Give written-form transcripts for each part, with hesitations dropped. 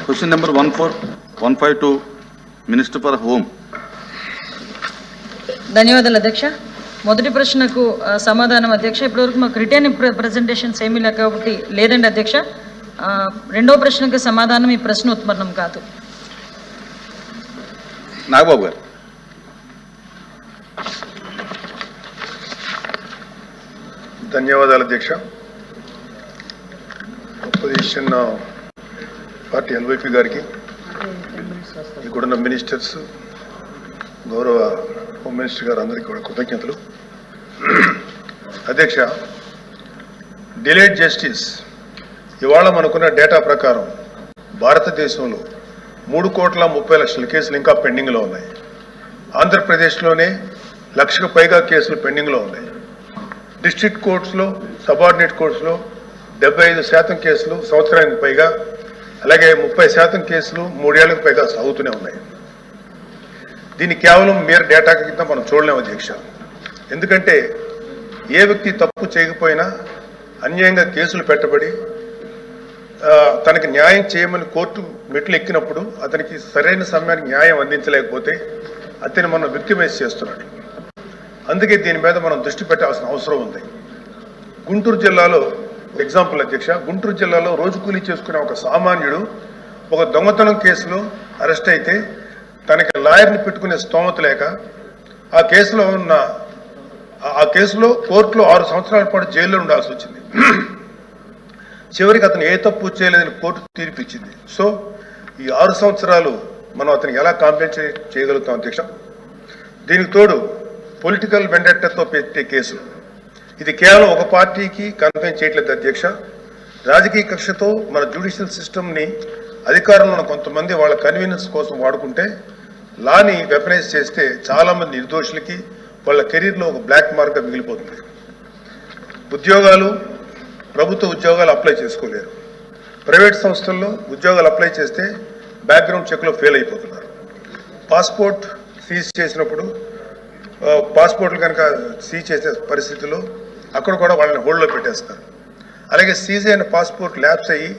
Question number 14152, Minister for Home. ధన్యవాదాలు అధ్యక్ష. మొదటి ప్రశ్నకు సమాధానం అధ్యక్ష. ఇప్పటివరకు మాకు రిటర్న్ ప్రెజెంటేషన్స్ ఏమీ లేక కాబట్టి లేదండి అధ్యక్ష. రెండో ప్రశ్నకు సమాధానం ఈ ప్రశ్న ఉత్పన్నం కాదు. నాగబాబు గారు. ధన్యవాదాలు అధ్యక్ష. అపోజిషన్ పార్టీ ఎన్వైపీ గారికి, ఇక్కడున్న మినిస్టర్స్, గౌరవ హోమ్ మినిస్టర్ గారు అందరికీ కూడా కృతజ్ఞతలు. అధ్యక్ష, డిలేడ్ జస్టిస్ ఇవాళ మనకున్న డేటా ప్రకారం భారతదేశంలో 3,30,00,000 కేసులు ఇంకా పెండింగ్లో ఉన్నాయి. ఆంధ్రప్రదేశ్లోనే 1,00,000కు పైగా కేసులు పెండింగ్లో ఉన్నాయి. డిస్ట్రిక్ట్ కోర్ట్స్లో, సబార్డినేట్ కోర్ట్స్లో 75% కేసులు సంవత్సరానికి పైగా, అలాగే 30% కేసులు 3 ఏళ్లకు పైగా సాగుతూనే ఉన్నాయి. దీన్ని కేవలం మీరు డేటా కింద మనం చూడలేము అధ్యక్ష. ఎందుకంటే ఏ వ్యక్తి తప్పు చేయకపోయినా అన్యాయంగా కేసులు పెట్టబడి తనకి న్యాయం చేయమని కోర్టు మెట్లు ఎక్కినప్పుడు అతనికి సరైన సమయానికి న్యాయం అందించలేకపోతే అతన్ని మనం విక్టిమైజ్ చేస్తున్నాడు. అందుకే దీని మీద మనం దృష్టి పెట్టాల్సిన అవసరం ఉంది. గుంటూరు జిల్లాలో ఎగ్జాంపుల్ అధ్యక్ష, గుంటూరు జిల్లాలో రోజు కూలీ చేసుకునే ఒక సామాన్యుడు ఒక దొంగతనం కేసులో అరెస్ట్ అయితే తనకి లాయర్ని పెట్టుకునే స్తోమత లేక ఆ కేసులో కోర్టులో 6 సంవత్సరాల పాటు జైల్లో ఉండాల్సి వచ్చింది. చివరికి అతను ఏ తప్పు చేయలేదని కోర్టు తీర్పు ఇచ్చింది. సో ఈ 6 సంవత్సరాలు మనం అతనికి ఎలా కాంపెన్సేట్ చేయగలుగుతాం అధ్యక్ష? దీనికి తోడు పొలిటికల్ వెండెట్టాతో పెట్టే కేసులు, ఇది కేవలం ఒక పార్టీకి కన్ఫైన్ చేయట్లేదు అధ్యక్ష. రాజకీయ కక్షతో మన జ్యుడిషియల్ సిస్టమ్ని అధికారంలో కొంతమంది వాళ్ళ కన్వీనియన్స్ కోసం వాడుకుంటే లాని వెపనైజ్ చేస్తే చాలామంది నిర్దోషులకి వాళ్ళ కెరీర్లో ఒక బ్లాక్ మార్క్గా మిగిలిపోతుంది. ఉద్యోగాలు, ప్రభుత్వ ఉద్యోగాలు అప్లై చేసుకోలేరు. ప్రైవేట్ సంస్థల్లో ఉద్యోగాలు అప్లై చేస్తే బ్యాక్గ్రౌండ్ చెక్లో ఫెయిల్ అయిపోతున్నారు. పాస్పోర్ట్ సీజ్ చేసినప్పుడు పాస్పోర్ట్లు కనుక సీజ్ చేసే పరిస్థితుల్లో అక్కడ కూడా వాళ్ళని హోల్డ్లో పెట్టేస్తారు. అలాగే సీజ్ అయిన పాస్పోర్ట్ ల్యాప్స్ అయ్యి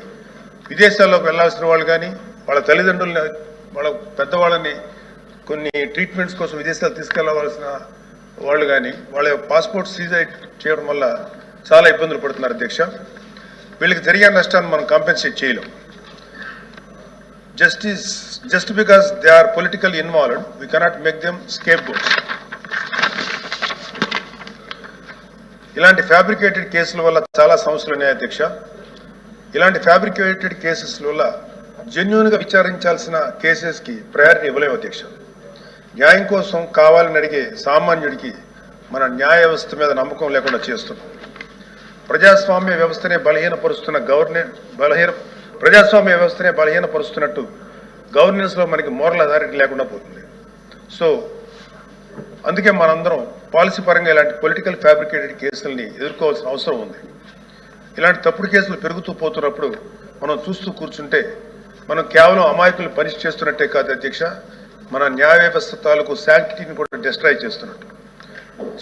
విదేశాల్లోకి వెళ్లాల్సిన వాళ్ళు కానీ, వాళ్ళ తల్లిదండ్రులని, వాళ్ళ పెద్దవాళ్ళని కొన్ని ట్రీట్మెంట్స్ కోసం విదేశాలు తీసుకెళ్లవలసిన వాళ్ళు కానీ వాళ్ళ పాస్పోర్ట్ సీజ్ చేయడం వల్ల చాలా ఇబ్బందులు పడుతున్నారు అధ్యక్ష. వీళ్ళకి జరిగే నష్టాన్ని మనం కాంపెన్సేట్ చేయలేం. Just because they are political involved we cannot make them scapegoats. ఇలాంటి ఫ్యాబ్రికేటెడ్ కేసుల వల్ల చాలా సమస్యలు ఉన్నాయి అధ్యక్ష. ఇలాంటి ఫ్యాబ్రికేటెడ్ కేసెస్ వల్ల జెన్యూన్గా విచారించాల్సిన కేసెస్కి ప్రయారిటీ ఇవ్వలేము అధ్యక్ష. న్యాయం కోసం కావాలని అడిగే సామాన్యుడికి మన న్యాయ వ్యవస్థ మీద నమ్మకం లేకుండా చేస్తున్నాం. ప్రజాస్వామ్య వ్యవస్థనే బలహీనపరుస్తున్నట్టు గవర్నెన్స్లో మనకి మోరల్ అథారిటీ లేకుండా పోతుంది. సో అందుకే మనందరం పాలసీ పరంగా ఇలాంటి పొలిటికల్ ఫ్యాబ్రికేటెడ్ కేసుల్ని ఎదుర్కోవాల్సిన అవసరం ఉంది. ఇలాంటి తప్పుడు కేసులు పెరుగుతూ పోతున్నప్పుడు మనం చూస్తూ కూర్చుంటే మనం కేవలం అమాయకులు పనిష్ చేస్తున్నట్టే కాదు అధ్యక్ష, మన న్యాయ వ్యవస్థ తాలూకు శాంక్టిటీని కూడా డిస్ట్రాయ్ చేస్తున్నట్టు.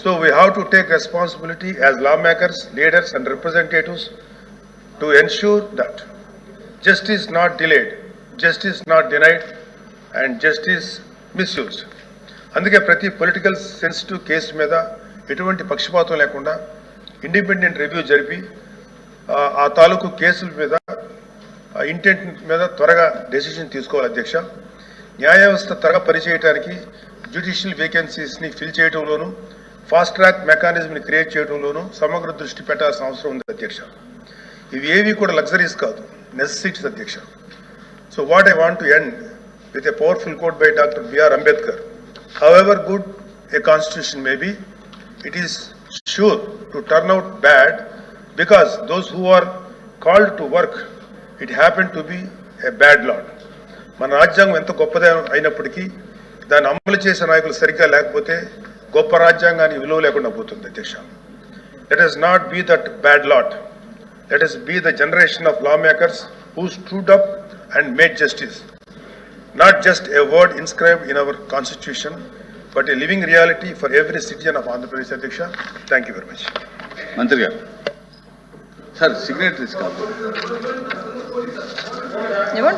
So we have to take responsibility as law makers, leaders and representatives to ensure that justice not delayed, justice not denied and justice misused. అందుకే ప్రతి పొలిటికల్ సెన్సిటివ్ కేసు మీద ఎటువంటి పక్షపాతం లేకుండా ఇండిపెండెంట్ రివ్యూ జరిపి ఆ తాలూకు కేసుల మీద ఇంటెంట్ మీద త్వరగా డెసిషన్ తీసుకోవాలి అధ్యక్ష. న్యాయ వ్యవస్థ త్వరగా పనిచేయడానికి జ్యుడిషియల్ వేకెన్సీస్ని ఫిల్ చేయడంలోనూ, ఫాస్ట్ ట్రాక్ మెకానిజంని క్రియేట్ చేయడంలోనూ సమగ్ర దృష్టి పెట్టాల్సిన అవసరం ఉంది అధ్యక్ష. ఇవి ఏవి కూడా లగ్జరీస్ కాదు, necessities అధ్యక్ష. So what I want to end with a powerful quote by Dr. B.R. Ambedkar. However good a constitution may be, it is sure to turn out bad because those who are called to work, it happened to be a bad lot. మన రాజ్యాంగం ఎంత గొప్పది అయినప్పటికీ దాన్ని అమలు చేసే నాయకులు సరిగ్గా లేకపోతే గొప్ప రాజ్యాంగాన్ని విలువ లేకుండా పోతుంది అధ్యక్ష. Let us not be that bad lot. Let us be the generation of lawmakers who stood up and made justice. Not just a word inscribed in our constitution, but a living reality for every citizen of Andhra Pradesh. Adhyaksha, thank you very much. Mantri garu. Sir, signatories kaadu. Evan?